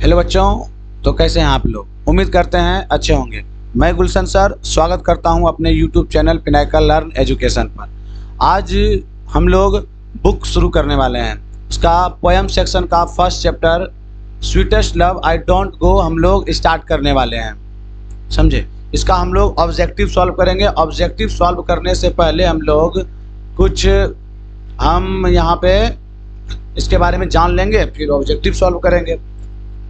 Hello बच्चों, तो कैसे हैं आप लोग। उम्मीद करते हैं अच्छे होंगे। मैं गुलशन सर स्वागत करता हूं अपने YouTube channel Pinnacle learn education पर। आज हम लोग बुक शुरू करने वाले हैं। उसका पोएम सेक्शन का first chapter sweetest love I don't गो हम लोग स्टार्ट करने वाले हैं, समझे। इसका हम लोग ऑब्जेक्टिव सॉल्व करेंगे। ऑब्जेक्टिव सॉल्व करने से पहले हम यहाँ पे इसके बारे में जान लेंगे, फिर ऑब्जेक्टिव सॉल्व करेंगे।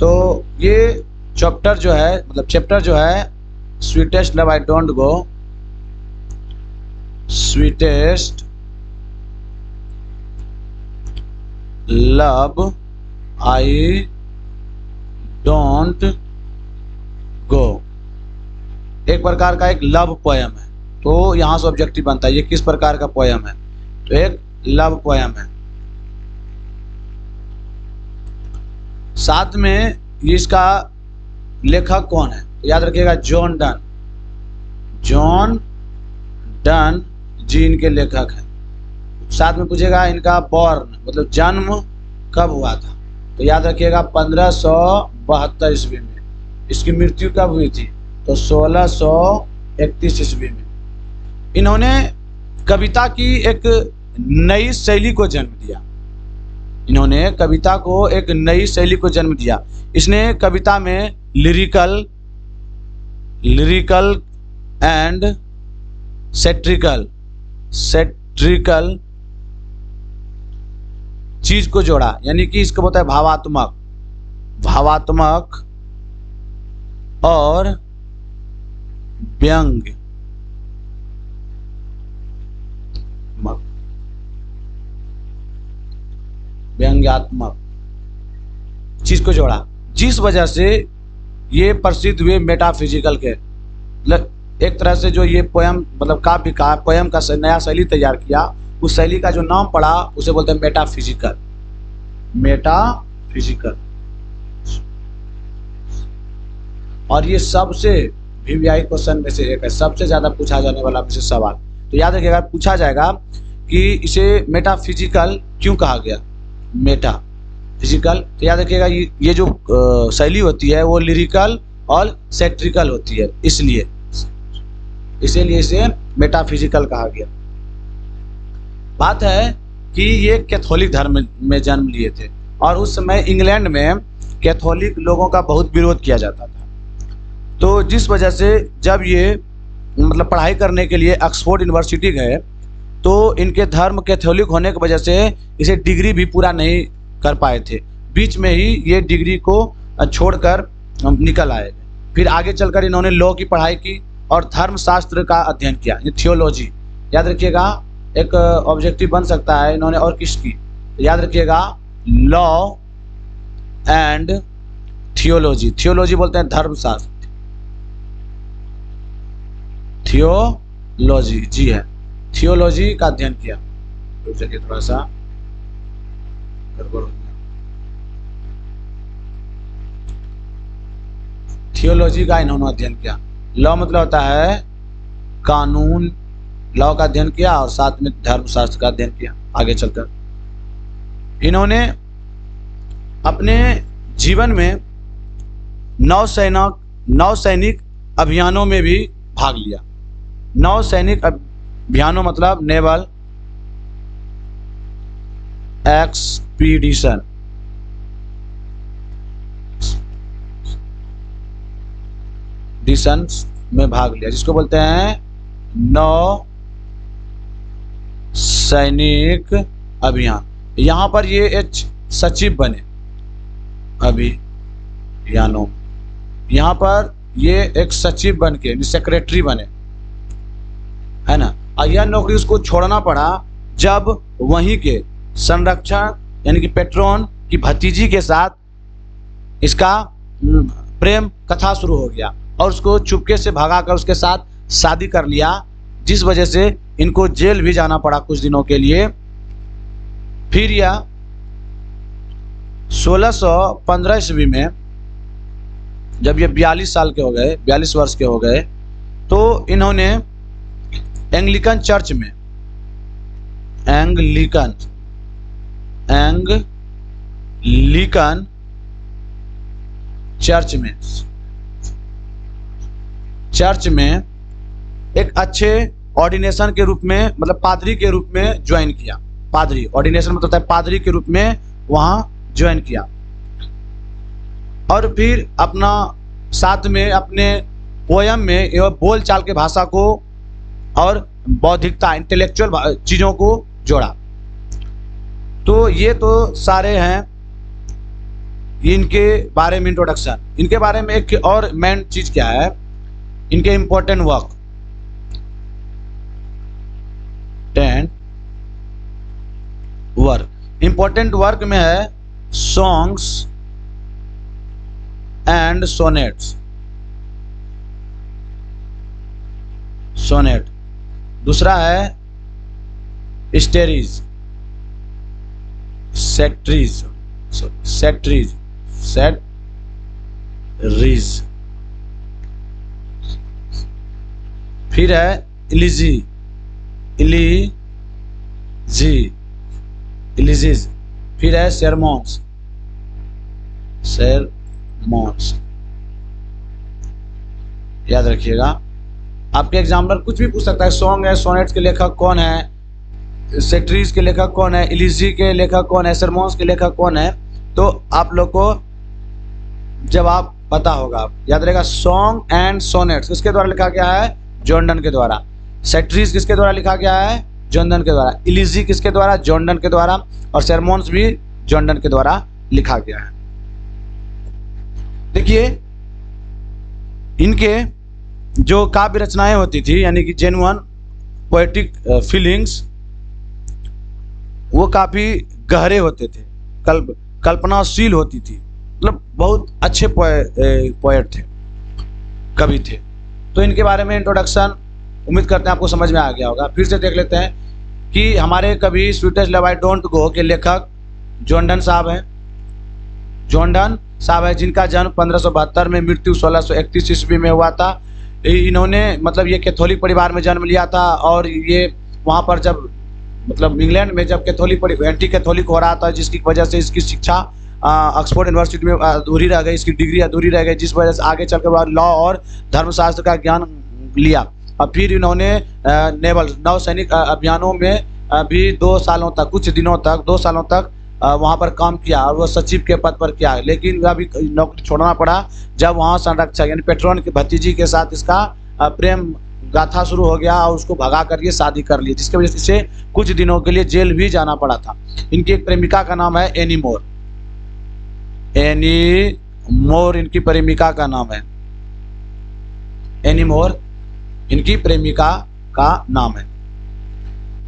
तो ये चैप्टर जो है sweetest love I don't go, sweetest love I don't गो एक प्रकार का एक लव पोएम है। तो यहाँ से ऑब्जेक्टिव बनता है ये किस प्रकार का पोएम है, तो एक लव पोएम है। साथ में ये इसका लेखक कौन है, तो याद रखिएगा जॉन डन। जॉन डन जी इनके लेखक हैं। साथ में पूछेगा इनका बॉर्न मतलब जन्म कब हुआ था, तो याद रखिएगा 1572 ईस्वी में। इसकी मृत्यु कब हुई थी, तो 1631 ईस्वी में। इन्होंने कविता की एक नई शैली को जन्म दिया। इन्होंने कविता को एक नई शैली को जन्म दिया। इसने कविता में लिरिकल एंड सेट्रिकल चीज को जोड़ा, यानी कि इसको बोलता है भावात्मक और व्यंग्यात्मक चीज को जोड़ा, जिस वजह से ये प्रसिद्ध हुए मेटाफिजिकल के। मतलब एक तरह से जो ये पोएम मतलब काव्य का पोएम का नया शैली तैयार किया, उस शैली का जो नाम पड़ा उसे बोलते हैं मेटाफिजिकल। और ये सबसे वीवीआई क्वेश्चन में से एक है, सबसे ज्यादा पूछा जाने वाला में से सवाल। तो याद रखिएगा पूछा जाएगा कि इसे मेटाफिजिकल क्यों कहा गया, मेटाफिजिकल। तो याद रखिएगा ये जो शैली होती है वो लिरिकल और सेट्रिकल होती है, इसलिए इसे मेटाफिजिकल कहा गया। बात है कि ये कैथोलिक धर्म में जन्म लिए थे और उस समय इंग्लैंड में कैथोलिक लोगों का बहुत विरोध किया जाता था। तो जिस वजह से जब ये मतलब पढ़ाई करने के लिए ऑक्सफोर्ड यूनिवर्सिटी गए, तो इनके धर्म कैथोलिक होने की वजह से इसे डिग्री भी पूरा नहीं कर पाए थे। बीच में ही ये डिग्री को छोड़कर निकल आए। फिर आगे चलकर इन्होंने लॉ की पढ़ाई की और धर्मशास्त्र का अध्ययन किया, ये थियोलॉजी। याद रखिएगा एक ऑब्जेक्टिव बन सकता है इन्होंने और किसकी, याद रखिएगा लॉ एंड थियोलॉजी। थियोलॉजी बोलते हैं धर्मशास्त्र, थियोलॉजी जी है, थियोलॉजी का अध्ययन किया। थोड़ा सा गड़बड़ हो गया। थियोलॉजी का इन्होंने अध्ययन किया। लॉ मतलब होता है कानून, लॉ का अध्ययन किया और साथ में धर्मशास्त्र का अध्ययन किया। आगे चलकर इन्होंने अपने जीवन में नौसैनिक अभियानों में भी भाग लिया। नौसैनिक अभियानों मतलब नेवल एक्सपीडिशन, में भाग लिया, जिसको बोलते हैं नौ सैनिक अभियान। यहाँ पर ये एक सचिव बने अभियानों, यहाँ पर ये एक सचिव बन के सेक्रेटरी बने, है ना। और यह नौकरी उसको छोड़ना पड़ा जब वहीं के संरक्षण यानी कि पेट्रोन की भतीजी के साथ इसका प्रेम कथा शुरू हो गया और उसको चुपके से भगाकर उसके साथ शादी कर लिया, जिस वजह से इनको जेल भी जाना पड़ा कुछ दिनों के लिए। फिर यह 1615 ईस्वी में जब ये 42 वर्ष के हो गए, तो इन्होंने एंग्लिकन चर्च में चर्च में एक अच्छे ऑर्डिनेशन के रूप में, मतलब पादरी के रूप में ज्वाइन किया। पादरी, ऑर्डिनेशन मतलब होता है पादरी के रूप में वहां ज्वाइन किया। और फिर अपना साथ में अपने पोयम में एवं बोल चाल के भाषा को और बौद्धिकता, इंटेलेक्चुअल चीज़ों को जोड़ा। तो ये तो सारे हैं इनके बारे में इंट्रोडक्शन। इनके बारे में एक और मेन चीज़ क्या है, इनके इम्पोर्टेंट वर्क इम्पोर्टेंट वर्क में है सॉन्ग्स एंड सोनेट्स। सोनेट, दूसरा है स्टेरीज, सेट्रीज, फिर है इलीजीज, फिर है सेरमोन्स। याद रखिएगा, आपके एग्जाम्पल कुछ भी पूछ सकता है। सॉन्ग है, सोनेट्स के लेखक कौन है, सेट्रीज के लेखक कौन है, इलीजी के लेखक कौन है, सरमोन्स के लेखक कौन है, तो आप लोग को जवाब पता होगा। याद रहेगा, सॉन्ग एंड सोनेट्स किसके द्वारा लिखा गया है? जॉर्डन के द्वारा। सेट्रीज किसके द्वारा लिखा गया है? जॉर्डन के द्वारा। इलीजी किसके द्वारा? जॉर्डन के द्वारा। और सरमोन्स भी जॉर्डन के द्वारा लिखा गया है। देखिए, इनके जो काव्य रचनाएं होती थी, यानी कि जेन्युइन पोएटिक फीलिंग्स, वो काफ़ी गहरे होते थे, कल्पनाशील होती थी, मतलब बहुत अच्छे पोएट थे, कवि थे। तो इनके बारे में इंट्रोडक्शन उम्मीद करते हैं आपको समझ में आ गया होगा। फिर से देख लेते हैं कि हमारे कवि स्वीटेस्ट लव आई डोंट गो के लेखक जॉर्डन साहब हैं। जॉर्डन साहब है जिनका जन्म 1572 में, मृत्यु 1631 ईस्वी में हुआ था। इन्होंने मतलब ये कैथोलिक परिवार में जन्म लिया था, और ये वहाँ पर जब मतलब इंग्लैंड में जब एंटी कैथोलिक हो रहा था, जिसकी वजह से इसकी शिक्षा ऑक्सफोर्ड यूनिवर्सिटी में अधूरी रह गई, इसकी डिग्री अधूरी रह गई, जिस वजह से आगे चलकर बाद लॉ और धर्मशास्त्र का ज्ञान लिया। और फिर इन्होंने नौसैनिक अभियानों में भी 2 सालों तक, कुछ दिनों तक, 2 सालों तक वहाँ पर काम किया, और वो सचिव के पद पर किया। लेकिन अभी नौकरी छोड़ना पड़ा जब वहाँ संरक्षक यानी पेट्रोन की भतीजी के साथ इसका प्रेम गाथा शुरू हो गया, और उसको भगा कर ये शादी कर ली, जिसकी वजह से इसे कुछ दिनों के लिए जेल भी जाना पड़ा था। इनकी एक प्रेमिका का नाम है एनी मोर। एनी मोर इनकी प्रेमिका का नाम है। एनी मोर इनकी प्रेमिका का नाम है।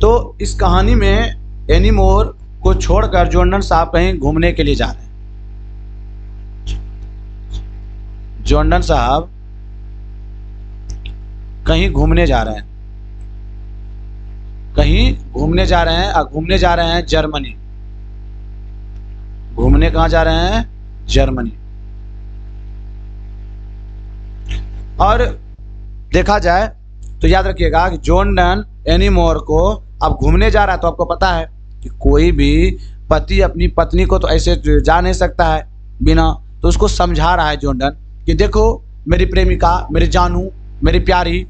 तो इस कहानी में एनी मोर को छोड़कर जॉर्डन साहब कहीं घूमने के लिए जा रहे हैं। जॉर्डन साहब कहीं घूमने जा रहे हैं, कहीं घूमने जा रहे हैं, और घूमने जा रहे हैं जर्मनी। घूमने कहाँ जा रहे हैं? जर्मनी। और देखा जाए तो याद रखिएगा कि जॉर्डन एनी मोर को अब घूमने जा रहा है, तो आपको पता है कि कोई भी पति अपनी पत्नी को तो ऐसे जा नहीं सकता है बिना, तो उसको समझा रहा है जॉर्डन कि देखो मेरी प्रेमिका, मेरी जानू, मेरी प्यारी,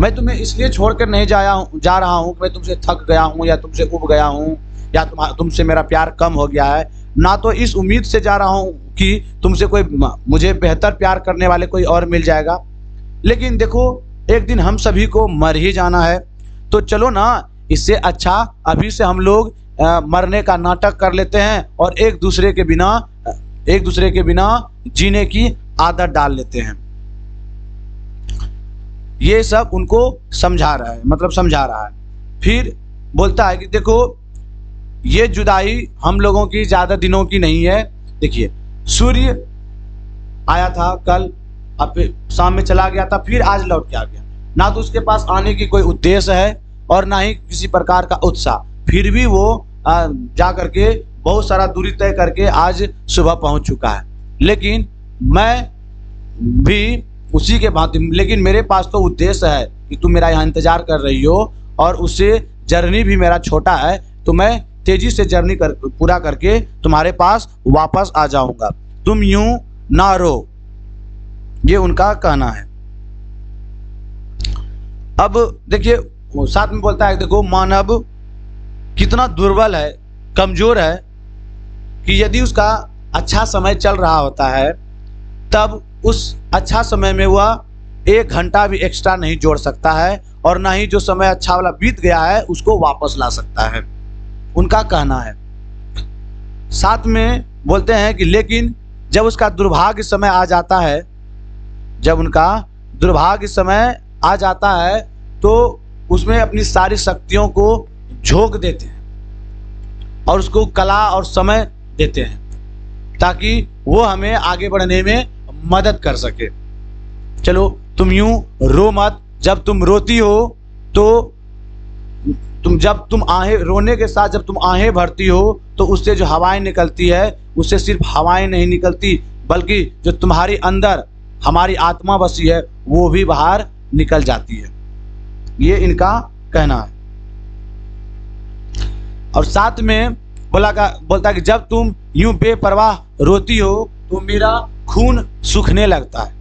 मैं तुम्हें इसलिए छोड़कर नहीं जा रहा हूँ कि मैं तुमसे थक गया हूँ या तुमसे उब गया हूँ या तुमसे मेरा प्यार कम हो गया है, ना तो इस उम्मीद से जा रहा हूँ कि तुमसे कोई मुझे बेहतर प्यार करने वाले कोई और मिल जाएगा। लेकिन देखो एक दिन हम सभी को मर ही जाना है, तो चलो ना, इससे अच्छा अभी से हम लोग मरने का नाटक कर लेते हैं और एक दूसरे के बिना जीने की आदत डाल लेते हैं। ये सब उनको समझा रहा है, मतलब समझा रहा है। फिर बोलता है कि देखो ये जुदाई हम लोगों की ज़्यादा दिनों की नहीं है। देखिए, सूर्य आया था कल, अब शाम में चला गया था, फिर आज लौट के आ गया। ना तो उसके पास आने की कोई उद्देश्य है और ना ही किसी प्रकार का उत्साह, फिर भी वो जा करके बहुत सारा दूरी तय करके आज सुबह पहुंच चुका है। लेकिन मैं भी उसी के भांति, लेकिन मेरे पास तो उद्देश्य है कि तुम मेरा यहाँ इंतजार कर रही हो, और उससे जर्नी भी मेरा छोटा है, तो मैं तेजी से जर्नी पूरा करके तुम्हारे पास वापस आ जाऊंगा। तुम यूं ना रो, ये उनका कहना है। अब देखिए वो साथ में बोलता है, देखो मानव कितना दुर्बल है, कमजोर है, कि यदि उसका अच्छा समय चल रहा होता है तब उस अच्छा समय में वह 1 घंटा भी एक्स्ट्रा नहीं जोड़ सकता है, और ना ही जो समय अच्छा वाला बीत गया है उसको वापस ला सकता है, उनका कहना है। साथ में बोलते हैं कि लेकिन जब उसका दुर्भाग्य समय आ जाता है, जब उनका दुर्भाग्य समय आ जाता है तो उसमें अपनी सारी शक्तियों को झोंक देते हैं और उसको कला और समय देते हैं ताकि वो हमें आगे बढ़ने में मदद कर सके। चलो तुम यूं रो मत, जब तुम रोती हो तो जब तुम आहें रोने के साथ जब तुम आहें भरती हो तो उससे जो हवाएं निकलती है उससे सिर्फ हवाएं नहीं निकलती, बल्कि जो तुम्हारी अंदर हमारी आत्मा बसी है वो भी बाहर निकल जाती है, ये इनका कहना है। और साथ में बोलता है कि जब तुम यूं बेपरवाह रोती हो तो मेरा खून सूखने लगता है।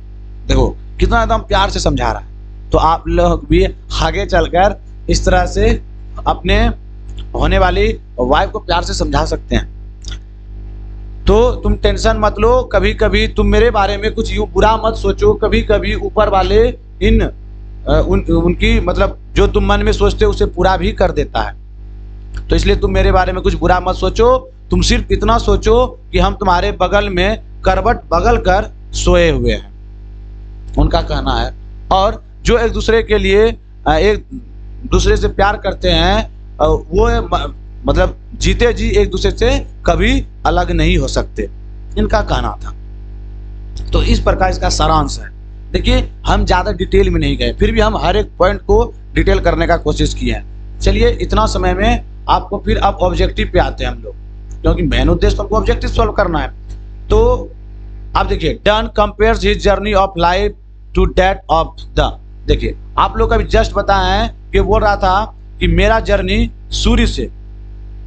देखो कितना एकदम प्यार से समझा रहा है। तो आप लोग भी आगे चलकर इस तरह से अपने होने वाली वाइफ को प्यार से समझा सकते हैं। तो तुम टेंशन मत लो, कभी कभी तुम मेरे बारे में कुछ यूं बुरा मत सोचो, कभी कभी ऊपर वाले उनकी मतलब जो तुम मन में सोचते हो उसे पूरा भी कर देता है। तो इसलिए तुम मेरे बारे में कुछ बुरा मत सोचो, तुम सिर्फ इतना सोचो कि हम तुम्हारे बगल में करवट बगल कर सोए हुए हैं, उनका कहना है। और जो एक दूसरे के लिए एक दूसरे से प्यार करते हैं वो मतलब जीते जी एक दूसरे से कभी अलग नहीं हो सकते, इनका कहना था। तो इस प्रकार इसका सारांश है। देखिए हम ज़्यादा डिटेल में नहीं गए, फिर भी हम हर एक पॉइंट को डिटेल करने का कोशिश किए हैं। चलिए इतना समय में आपको फिर अब ऑब्जेक्टिव पे आते हैं हम लोग, क्योंकि मेन उद्देश्य तो हमको ऑब्जेक्टिव सॉल्व करना है। तो आप देखिए Donne compares his journey of life to that of the, देखिए आप लोग अभी जस्ट बताए हैं कि बोल रहा था कि मेरा जर्नी सूर्य से,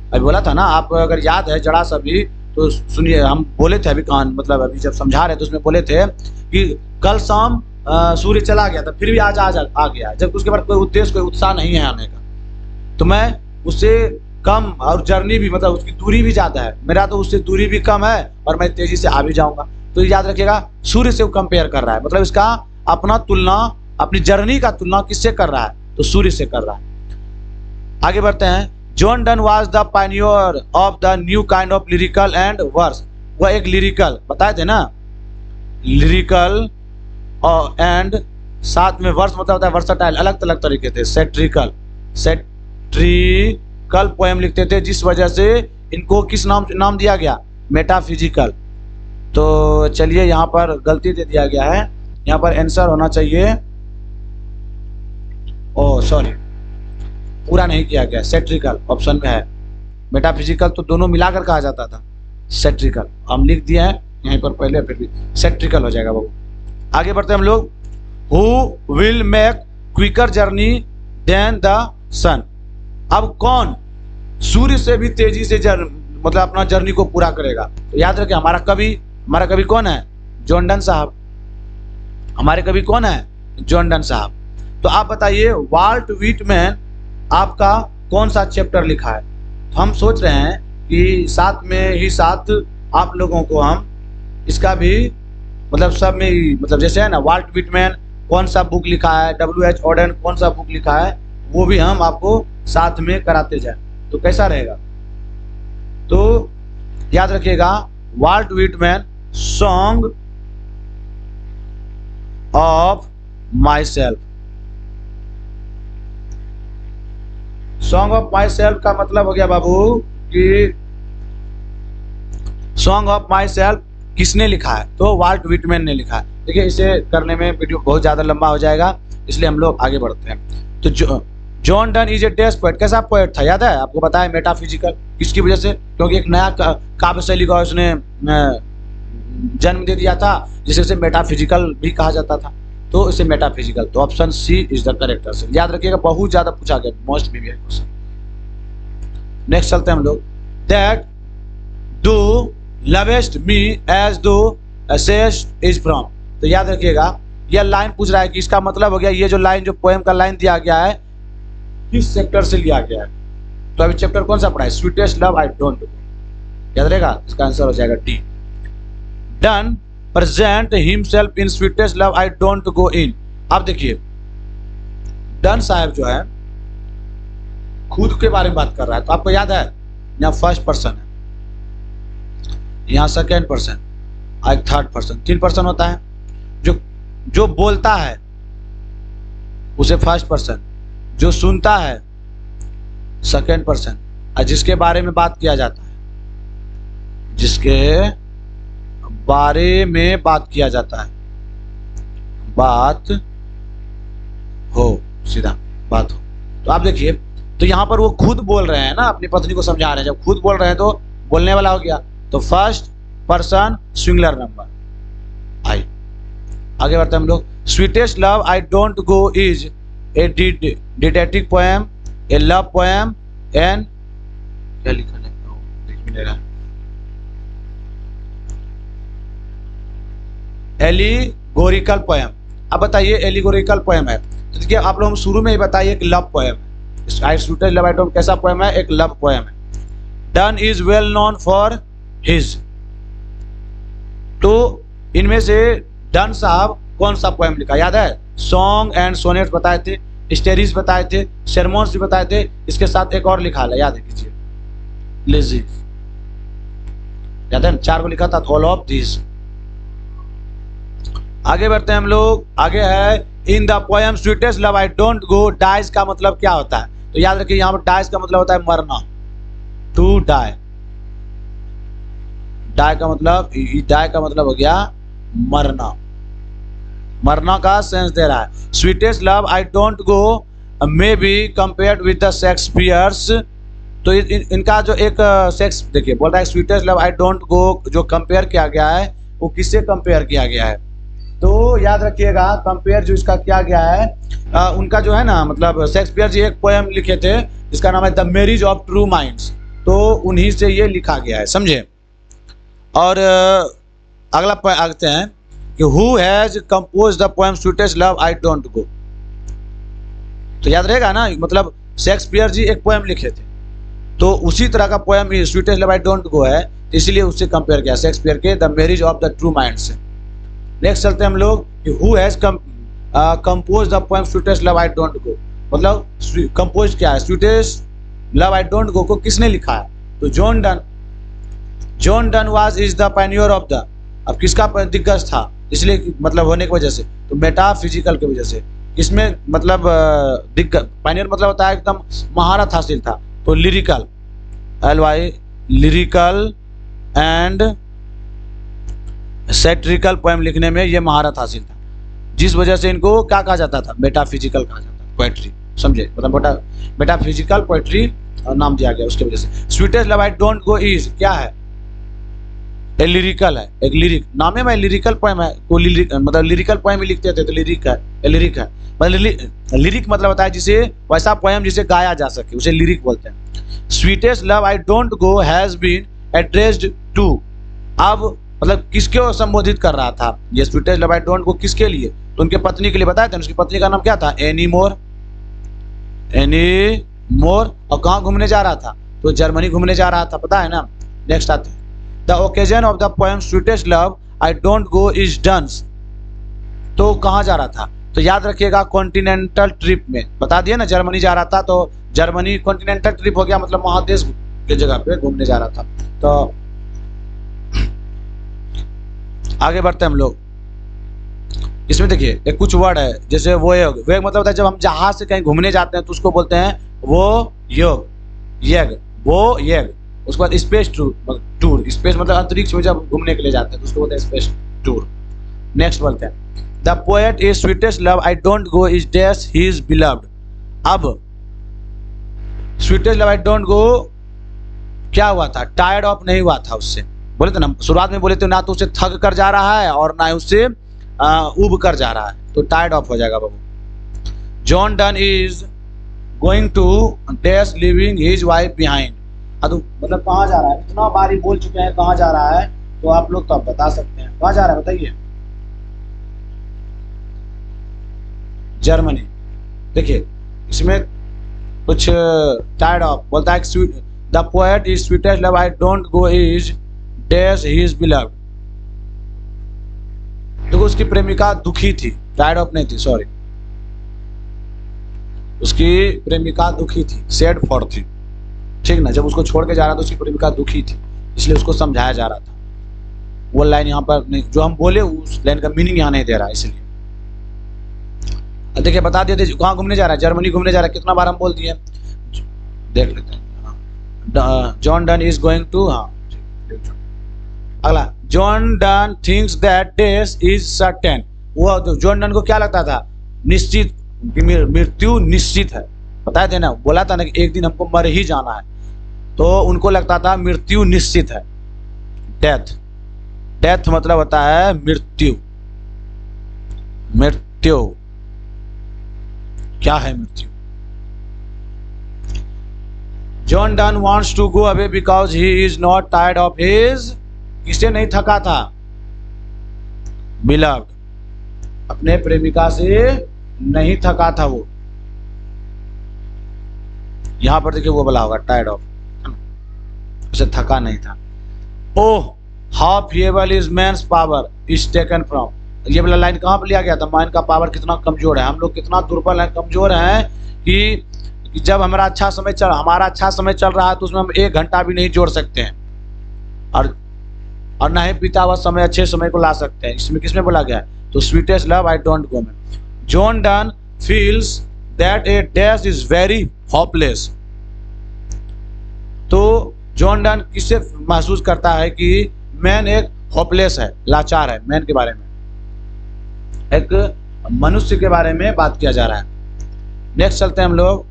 अभी बोला था ना, आप अगर याद है जरा सा भी तो सुनिए, हम बोले थे अभी कान मतलब अभी जब समझा रहे तो उसमें बोले थे कि कल शाम सूर्य चला गया था फिर भी आज आ गया, जब उसके बाद कोई उद्देश्य कोई उत्साह नहीं है आने का। तो मैं उससे कम और जर्नी भी मतलब उसकी दूरी भी ज़्यादा है, मेरा तो उससे दूरी भी कम है और मैं तेजी से आ भी जाऊँगा। तो याद रखिएगा सूर्य से वो कंपेयर कर रहा है, मतलब इसका अपना तुलना अपनी जर्नी का तुलना किससे कर रहा है, तो सूर्य से कर रहा है। आगे बढ़ते हैं। John Donne was the pioneer of the new kind of lyrical and verse, वह एक लिरिकल बताए थे ना, लिरिकल एंड साथ में वर्स मतलब होता है वर्सटाइल, अलग अलग तरीके थे। सेट्रिकल पोएम लिखते थे, जिस वजह से इनको किस नाम दिया गया, मेटाफिजिकल। तो चलिए यहाँ पर गलती दे दिया गया है, यहाँ पर आंसर होना चाहिए, ओह सॉरी पूरा नहीं किया गया, सेट्रिकल ऑप्शन में है। मेटाफिजिकल तो दोनों मिलाकर कहा जाता था, सेट्रिकल हम लिख दिए हैं यहीं पर पहले, फिर भी सेट्रिकल हो जाएगा बाबू। आगे बढ़ते हैं हम लोग। Who will make quicker journey than the sun, अब कौन सूर्य से भी तेजी से मतलब अपना जर्नी को पूरा करेगा। तो याद रखें हमारा कवि कौन है, जॉन डन साहब। हमारे कवि कौन है, जॉन डन साहब। तो आप बताइए वाल्ट व्हिटमैन आपका कौन सा चैप्टर लिखा है। तो हम सोच रहे हैं कि साथ में ही साथ आप लोगों को हम इसका भी मतलब सब में ही मतलब जैसे है ना वाल्ट व्हिटमैन कौन सा बुक लिखा है, W.H. ऑडेन कौन सा बुक लिखा है, वो भी हम आपको साथ में कराते जाए तो कैसा रहेगा। तो याद रखिएगा Walt Whitman song of myself, song of myself का मतलब हो गया बाबू कि सॉन्ग ऑफ माई सेल्फ किसने लिखा है, तो वाल्ट व्हिटमैन ने लिखा है। देखिए इसे करने में वीडियो बहुत ज़्यादा लंबा हो जाएगा, इसलिए हम लोग आगे बढ़ते हैं। तो John Donne is a desk poet, कैसा पोएट था याद है आपको, बताया मेटाफिजिकल, किसकी वजह से, क्योंकि एक नया काव्य शैली का उसने जन्म दे दिया था जिसे उसे मेटाफिजिकल भी कहा जाता था, तो इसे मेटाफिजिकल। तो option C is the correct answer. याद रखिएगा बहुत ज्यादा पूछा गया, मोस्ट भी है क्वेश्चन। नेक्स्ट चलते हैं हम लोग। दैट दो लवेस्ट मी एज दो सेज इज फ्रॉम। तो याद रखिएगा यह लाइन पूछ रहा है कि इसका मतलब हो गया ये जो लाइन, जो पोएम का लाइन दिया गया है किस चैप्टर से लिया गया है। तो अभी चैप्टर कौन सा पढ़ा है? Sweetest love I don't go. याद रहेगा, इसका आंसर हो जाएगा D. Donne present himself in sweetest love I don't go इन। अब देखिए डन साहब जो है खुद के बारे में बात कर रहा है, तो आपको याद है यहाँ फर्स्ट पर्सन है, यहाँ सेकेंड पर्सन, आज थर्ड पर्सन, 3 पर्सन होता है। जो बोलता है उसे फर्स्ट पर्सन, जो सुनता है सेकेंड पर्सन, और जिसके बारे में बात किया जाता है, जिसके बारे में बात किया जाता है, बात हो, सीधा बात हो। तो आप देखिए, तो यहाँ पर वो खुद बोल रहे हैं ना, अपनी पत्नी को समझा रहे हैं। जब खुद बोल रहे हैं तो बोलने वाला हो गया, तो फर्स्ट पर्सन सिंगुलर नंबर आई। आगे बढ़ते हैं हम लोग। Sweetest love I don't go is a detective poem, A love poem and क्या लिखा है, एलिगोरिकल पोएम। अब बताइए एलिगोरिकल पोएम है तो देखिए आप लोग शुरू में ही बताइए एक लव पोएम है। आई स्वीटेस्ट लव आई डोंट कैसा पोएम है? एक लव पोएम है। Done is well known for his. तो इनमें से डन साहब कौन सा पोएम लिखा याद है? सॉन्ग एंड सोनेट बताए थे, स्टोरीज बताए थे, sermons भी बताए थे, इसके साथ एक और लिखा है, याद कीजिए, लेजी। याद है 4 को लिखा था, ऑल ऑफ दिस। आगे बढ़ते हैं हम लोग। आगे है in the poem sweetest love I don't go, dies का मतलब क्या होता है? तो याद रखिए यहाँ पर डाइज का मतलब होता है मरना, टू डाई। डाई का मतलब हो गया मरना, मरना का सेंस दे रहा है। Sweetest love I don't go may be compared with the Shakespeare's. तो इनका जो एक सेक्स देखिए बोल रहा है स्वीटेस्ट लव आई डोंट गो, जो कंपेयर किया गया है वो किससे कंपेयर किया गया है? तो याद रखिएगा कंपेयर जो इसका किया गया है उनका जो है ना, मतलब शेक्सपियर जी एक पोएम लिखे थे जिसका नाम है the marriage of true minds, तो उन्हीं से ये लिखा गया है, समझे। और अगला आते हैं कि who has compose the poem sweetest love I don't गो। तो याद रहेगा ना, मतलब शेक्सपियर जी एक पोएम लिखे थे तो उसी तरह का poem sweetest love I don't गो है, तो इसीलिए उससे कंपेयर किया शेक्सपियर के the marriage of the true mind से। नेक्स्ट चलते हैं हम लोग कि who has compose the poem sweetest love I don't गो, मतलब कंपोज क्या है? स्वीटेस्ट लव आई डोंट गो को किसने लिखा है? तो John done. John Donne was is the pioneer of the, अब किसका दिग्गज था इसलिए मतलब होने की वजह से, तो मेटाफिजिकल की वजह से। इसमें मतलब दिग्गज, पायनियर मतलब होता है एकदम महारत हासिल था, तो lyrical, LY lyrical and satirical poem लिखने में ये महारत हासिल था, जिस वजह से इनको क्या कहा जाता था? मेटाफिजिकल कहा जाता था, पोएट्री, समझे, मतलब मेटाफिजिकल पोएट्री नाम दिया गया उसके वजह से। Sweetest love I don't go is क्या है? ए लिरिकल है, एक लिरिक नाम है, मैं लिरिकल पोएम है, तो लिरिक मतलब लिरिकल पोएम ही लिखते थे तो लिरिक है, लिरिक है, मतलब लिरिक मतलब होता है जिसे वैसा पोएम जिसे गाया जा सके उसे लिरिक बोलते हैं। Sweetest love I don't go has been addressed to, अब मतलब किसको संबोधित कर रहा था ये sweetest love I don't go? किसके लिए? तो उनके पत्नी के लिए बताया था, उसकी पत्नी का नाम क्या था? Any more. एनी मोर, और कहाँ घूमने जा रहा था? तो जर्मनी घूमने जा रहा था, पता है ना। नेक्स्ट आते हैं the occasion of the poem sweetest love I don't go is Donne's, तो कहाँ जा रहा था? तो याद रखिएगा कॉन्टिनेंटल ट्रिप में, बता दिए ना जर्मनी जा रहा था, तो जर्मनी कॉन्टिनेंटल ट्रिप हो गया, मतलब महादेश की जगह पे घूमने जा रहा था। तो आगे बढ़ते हैं हम लोग। इसमें देखिए एक कुछ वर्ड है जैसे वो योग, वेग मतलब होता है जब हम जहाज से कहीं घूमने जाते हैं तो उसको बोलते हैं वो योग, येग, वो येग। उसके बाद स्पेस टूर, स्पेस मतलब अंतरिक्ष में जब घूमने के लिए जाते हैं तो उसको बोलते हैं स्पेस टूर। नेक्स्ट बोलते हैं the poet is sweetest love I don't go is dash he is beloved. अब sweetest love I don't go क्या हुआ था? टायर्ड ऑफ नहीं हुआ था उससे, बोले थे ना शुरुआत में, बोले थे ना तो उसे थक कर जा रहा है और ना उससे उब कर जा रहा है, तो टायर्ड ऑफ हो जाएगा बाबू। John Donne is going to dash leaving his wife behind, मतलब कहाँ जा रहा है? इतना बारी बोल चुके हैं कहाँ जा रहा है, तो आप लोग तो आप बता सकते हैं कहाँ जा रहा है बताइए। जर्मनी। देखिए इसमें कुछ टायर्ड ऑफ बोलता है sweet the poet is sweetest love I don't go is dash he is beloved. देखो उसकी प्रेमिका दुखी थी, टायर्ड ऑफ नहीं थी, सॉरी, उसकी प्रेमिका दुखी थी, सैड फॉर थी, ठीक ना। जब उसको छोड़ के जा रहा था उसकी प्रेमिका दुखी थी, इसलिए उसको समझाया जा रहा था। वो लाइन यहाँ पर नहीं, जो हम बोले उस लाइन का मीनिंग यहाँ नहीं दे रहा, इसलिए। देखिए बता देते कहाँ घूमने जा रहा है, जर्मनी घूमने जा रहा है, कितना बार हम बोल दिए, देख लेते हैं। John Donne is going to, हाँ अगला, John Donne thinks that death is certain. वो जॉन डन को क्या लगता था, निश्चित मृत्यु निश्चित है, बताए थे ना, बोला था ना कि एक दिन हमको मर ही जाना है, तो उनको लगता था मृत्यु निश्चित है। डेथ, डेथ मतलब होता है मृत्यु, मृत्यु क्या है मृत्यु। John Donne wants to go away because he is not tired of his, किससे नहीं थका था, बिलव्ड, अपने प्रेमिका से नहीं थका था वो। यहां पर देखिए वो बोला होगा टायर्ड ऑफ, उसे थका नहीं था। Oh how feeble is man's power is taken from, ये वाला लाइन कहां पर लिया गया था, मैन का पावर कितना कमजोर है, हम लोग कितना दुर्बल है, कमजोर हैं कि जब हमारा अच्छा समय चल रहा है तो उसमें हम 1 घंटा भी नहीं जोड़ सकते हैं, और ना ही बीता हुआ समय अच्छे समय को ला सकते हैं। इसमें किसमें बोला गया है, तो sweetest love I don't go में। John Donne feels that a dash is very hopeless, तो जॉन डन किससे महसूस करता है कि मैन एक होपलेस है, लाचार है। मैन के बारे में, एक मनुष्य के बारे में बात किया जा रहा है। नेक्स्ट चलते हैं हम लोग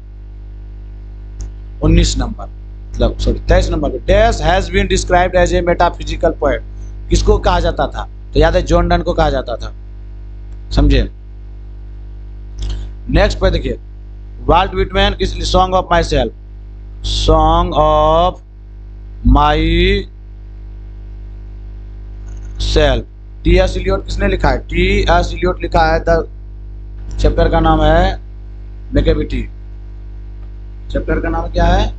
19 नंबर, मतलब सॉरी 23 नंबर पे। Dash has been described as a metaphysical poet, किसको कहा जाता था, तो याद है जॉन डन को कहा जाता था, समझे। नेक्स्ट पे देखिए, वाल्ट विटमैन किस, song of myself, song of my self, T S Elliot किसने लिखा है, टी एस इलियट लिखा है। द चैप्टर का नाम है मेकेबिटी, चैप्टर का नाम क्या है,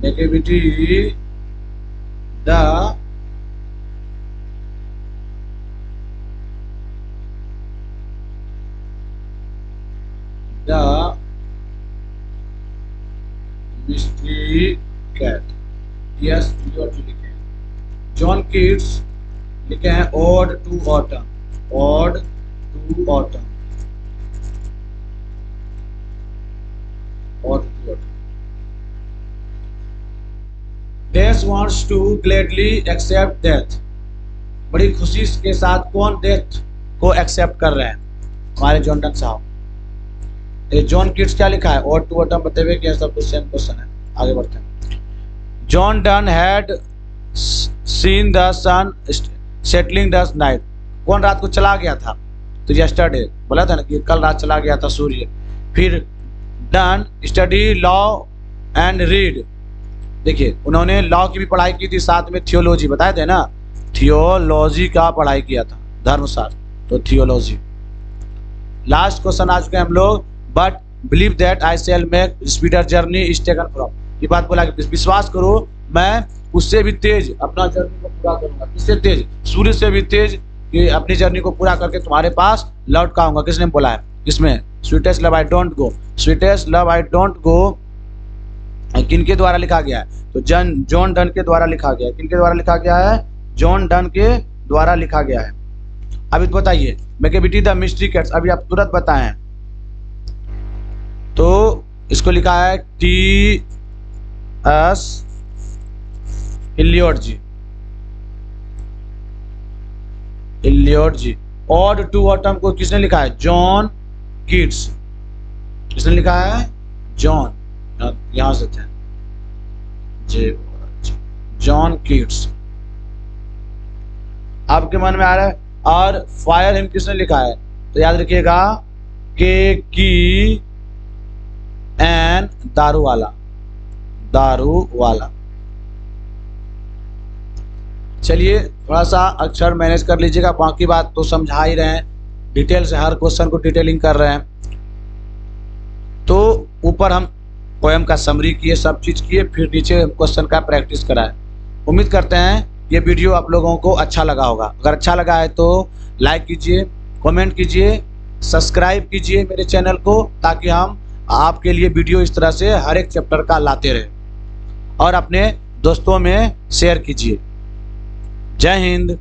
Macavity the mystery cat, yes लिखे हैं। जॉन कीट्स लिखे हैं ode to autumn, ode to autumn, ode to autumn. Dash wants to gladly accept death, बड़ी खुशी के साथ कौन डेथ को एक्सेप्ट कर रहे हैं, हमारे जॉन डन साहब। ये जॉन कीट्स क्या लिखा है, ओड टू ऑटम, बताइए कि सब कुछ सेम क्वेश्चन है। आगे बढ़ते हैं। John Donne had seen the sun settling the night, कौन रात को चला गया था, तो यस्टरडे बोला था ना कि कल रात चला गया था सूर्य। फिर done study law and read, देखिए उन्होंने लॉ की भी पढ़ाई की थी, साथ में थियोलॉजी, बताए थे ना, थियोलॉजी का पढ़ाई किया था, धर्मशास्त्र, तो थियोलॉजी। लास्ट क्वेश्चन आ चुके हैं हम लोग, but believe that I shall make speedier journey is taken from, ये बात बोला कि विश्वास करो मैं उससे भी तेज अपना जर्नी को पूरा करूंगा, किससे तेज, सूर्य से भी तेज, कि अपनी जर्नी को पूरा करके तुम्हारे पास लौट का आऊंगा। किसने बोला है, इसमें sweetest love I don't go, sweetest love I don't गो किनके द्वारा लिखा गया है, तो जॉन डन के द्वारा लिखा गया है। किनके द्वारा लिखा गया है, जॉन डन के द्वारा लिखा गया है। अभी तो बताइए मेकेबिटी द मिस्ट्री कैट्स, अभी आप तुरंत बताएं, तो इसको लिखा है T S Eliot ji, Eliot ji. Ode to autumn को किसने लिखा है, जॉन कीट्स, किसने लिखा है, जॉन, यहां से थे जी, जॉन कीट्स। आपके मन में आ रहा है, और फायर हिम किसने लिखा है, तो याद रखिएगा के की एन दारू वाला, दारू वाला, चलिए थोड़ा सा अक्षर मैनेज कर लीजिएगा, बाकी बात तो समझा ही रहे हैं, डिटेल से हर क्वेश्चन को डिटेलिंग कर रहे हैं। तो ऊपर हम पोएम का समरी किए, सब चीज़ किए, फिर नीचे क्वेश्चन का प्रैक्टिस कराए। उम्मीद करते हैं ये वीडियो आप लोगों को अच्छा लगा होगा। अगर अच्छा लगा है तो लाइक कीजिए, कमेंट कीजिए, सब्सक्राइब कीजिए मेरे चैनल को, ताकि हम आपके लिए वीडियो इस तरह से हर एक चैप्टर का लाते रहें, और अपने दोस्तों में शेयर कीजिए। जय हिंद।